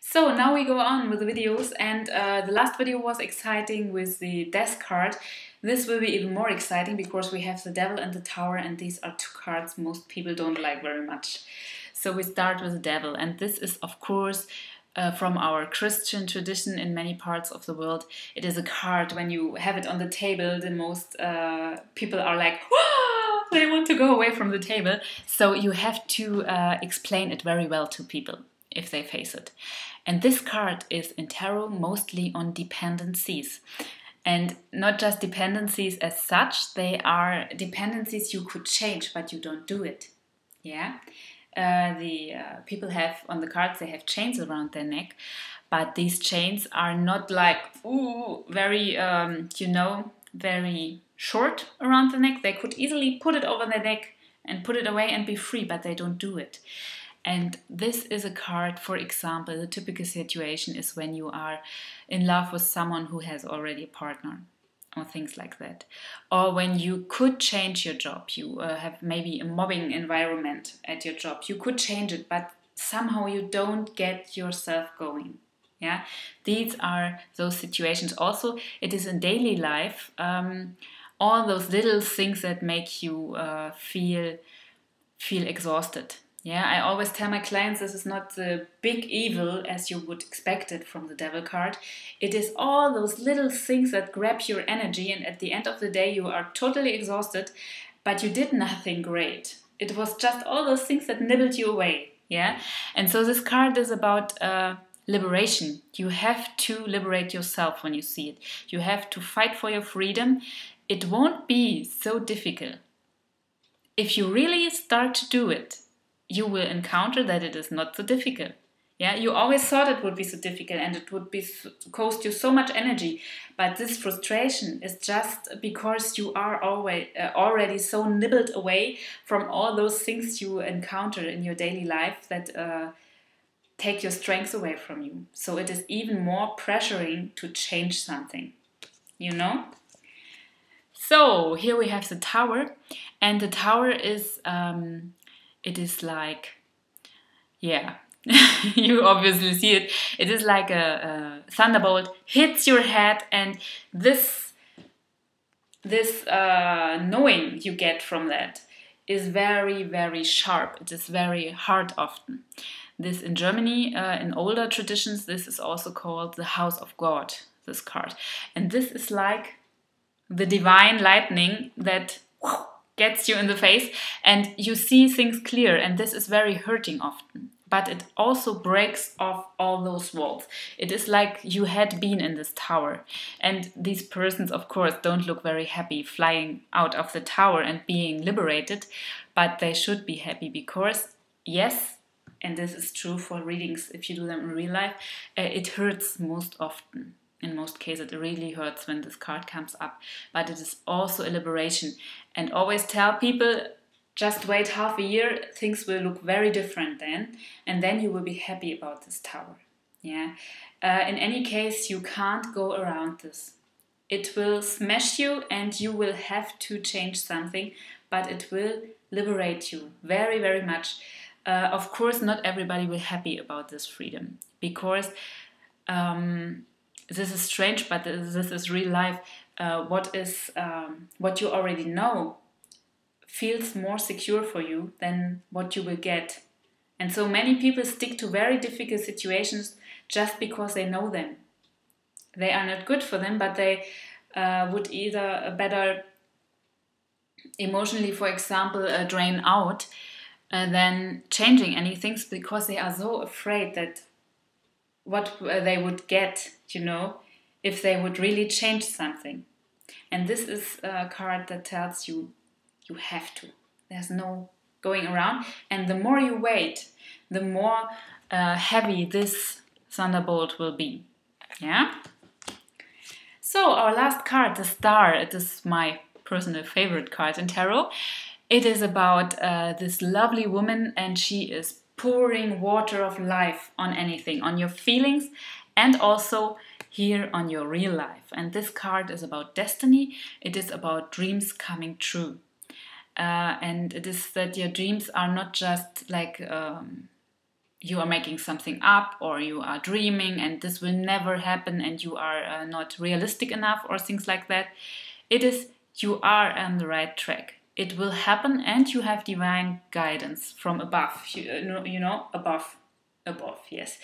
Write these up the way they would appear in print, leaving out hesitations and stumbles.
So now we go on with the videos, and the last video was exciting with the death card. This will be even more exciting because we have the devil and the tower, and these are two cards most people don't like very much. So we start with the devil, and this is of course from our Christian tradition in many parts of the world. It is a card, when you have it on the table, the most people are like, "Whoa!" They want to go away from the table. So you have to explain it very well to people if they face it. And this card is in tarot mostly on dependencies. And not just dependencies as such, they are dependencies you could change, but you don't do it. Yeah? The people have on the cards, they have chains around their neck, but these chains are not like, ooh, very, very short around the neck. They could easily put it over their neck and put it away and be free, but they don't do it. And this is a card, for example, the typical situation is when you are in love with someone who has already a partner or things like that. Or when you could change your job, you have maybe a mobbing environment at your job. You could change it, but somehow you don't get yourself going. Yeah, these are those situations. Also, it is in daily life, all those little things that make you feel exhausted. Yeah, I always tell my clients this is not the big evil as you would expect it from the devil card. It is all those little things that grab your energy, and at the end of the day you are totally exhausted, but you did nothing great. It was just all those things that nibbled you away. Yeah, and so this card is about liberation. You have to liberate yourself when you see it. You have to fight for your freedom. It won't be so difficult. If you really start to do it, you will encounter that it is not so difficult. Yeah, you always thought it would be so difficult and it would be cost you so much energy. But this frustration is just because you are always already so nibbled away from all those things you encounter in your daily life that take your strength away from you. So it is even more pressuring to change something, you know? So here we have the tower, and the tower is it is like, yeah, you obviously see it. It is like a thunderbolt hits your head, and this knowing you get from that is very, very sharp. It is very hard often. This in Germany, in older traditions, this is also called the House of God, this card. And this is like the divine lightning that gets you in the face and you see things clear, and this is very hurting often. But it also breaks off all those walls. It is like you had been in this tower. And these persons, of course, don't look very happy flying out of the tower and being liberated, but they should be happy because, yes, and this is true for readings if you do them in real life, it hurts most often. In most cases, it really hurts when this card comes up, but it is also a liberation. And always tell people, just wait half a year, things will look very different then, and then you will be happy about this tower. Yeah. In any case, you can't go around this. It will smash you, and you will have to change something, but it will liberate you very, very much. Of course, not everybody will be happy about this freedom because. This is strange, but this is real life. What you already know feels more secure for you than what you will get. And so many people stick to very difficult situations just because they know them. They are not good for them, but they would either better emotionally, for example, drain out than changing anything because they are so afraid that what they would get, if they would really change something. And this is a card that tells you you have to. There's no going around. And the more you wait, the more heavy this thunderbolt will be. Yeah? So our last card, the Star. It is my personal favorite card in tarot. It is about this lovely woman, and she is pouring water of life on anything, on your feelings and also here on your real life. And this card is about destiny. It is about dreams coming true. And it is that your dreams are not just like you are making something up or you are dreaming and this will never happen and you are not realistic enough or things like that. It is you are on the right track. It will happen and you have divine guidance from above. You know, above. Above, yes.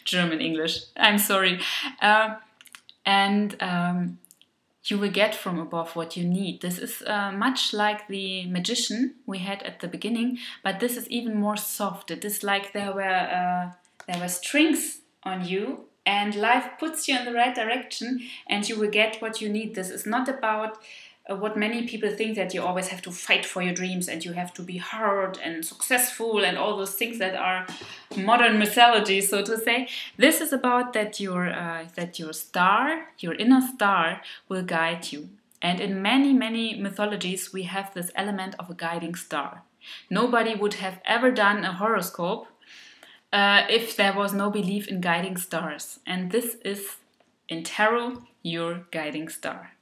German English. I'm sorry. And you will get from above what you need. This is much like the magician we had at the beginning, but this is even more soft. It is like there were strings on you, and life puts you in the right direction, and you will get what you need. This is not about what many people think, that you always have to fight for your dreams and you have to be hard and successful and all those things that are modern mythology, so to say. This is about that your star, your inner star, will guide you. And in many mythologies, we have this element of a guiding star. Nobody would have ever done a horoscope if there was no belief in guiding stars. And this is, in tarot, your guiding star.